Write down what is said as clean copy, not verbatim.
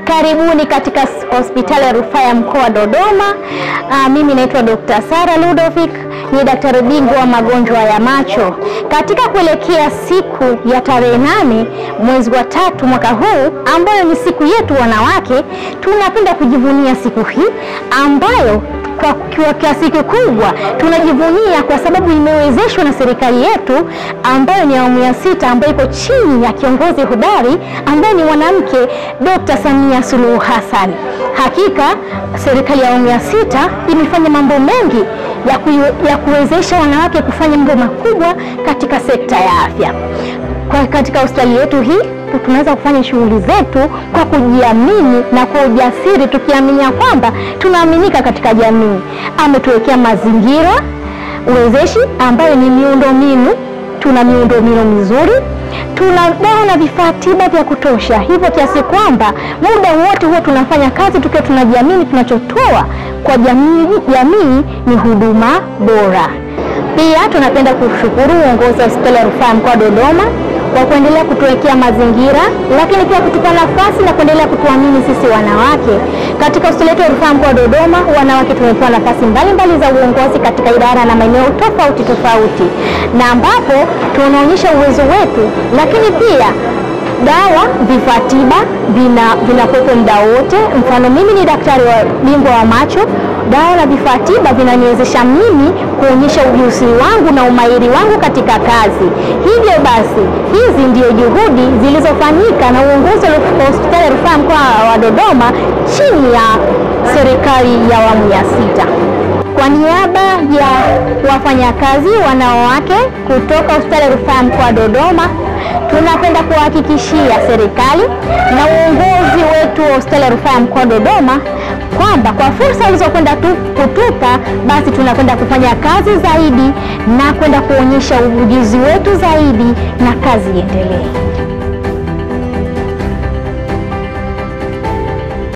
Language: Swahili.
Karibuni katika hospitali ya rufaa ya mkoa wa Dodoma. Mimi naitwa Dr. Sara Ludovic, ni daktari bingwa wa magonjwa ya macho. Katika kuelekea siku ya tarehe 8 mwezi wa 3 mwaka huu, ambayo ni siku yetu wanawake, tunapenda kujivunia siku hii ambayo kwa kiasi kikubwa tunajivunia kwa sababu imewezeshwa na serikali yetu ambayo ni awamu ya 6, ambayo iko chini ya kiongozi hodari ambaye ni mwanamke Dr. Samia Suluhu Hassan. Hakika serikali ya awamu ya 6 imefanya mambo mengi ya kuwezesha wanawake kufanya mambo makubwa katika sekta ya afya. Katika hospitali yetu hii tunaweza kufanya shughuli zetu kwa kujiamini na kwa ujasiri, tukiamini kwamba tunaaminika katika jamii. Ametuwekea mazingira uwezeshi ambayo ni miundombinu. Tuna miundombinu mizuri, tuna dawa na vifaa tiba vya kutosha, hivyo kiasi kwamba muda wote huwa tunafanya kazi tukiwa tunajiamini. Tunachotoa kwa jamii ni huduma bora. Pia tunapenda kushukuru uongozi wa hospitali ya rufaa mkoa wa Dodoma kwa kuendelea kutuwekea mazingira, lakini pia kutupa nafasi na kuendelea kutuamini sisi wanawake. Katika hospitali yetu ya rufaa mkoa wa Dodoma, wanawake tumepewa nafasi mbalimbali za uongozi katika idara na maeneo tofauti, na ambapo tunaonyesha uwezo wetu, lakini pia dawa, vifaa tiba vinakuwepo muda wote. Mfano, mimi ni daktari bingwa wa macho, dawa na vifaa tiba vinaniwezesha mimi kuonyesha ujuzi wangu na umahiri wangu katika kazi. Hivyo basi, hizi ndio juhudi zilizofanyika na uongozi wa hospitali ya rufaa mkoa wa Dodoma chini ya serikali ya awamu ya 6. Kwa niaba ya wafanyakazi wanawake kutoka hospitali ya rufaa mkoa wa Dodoma, tunapenda kuhakikishia serikali na uongozi wetu wa hospitali ya rufaa mkoa wa Dodoma kwamba kwa fursa walizokwenda kutupa, basi tunakwenda kufanya kazi zaidi na kwenda kuonyesha ujuzi wetu zaidi, na kazi iendelee.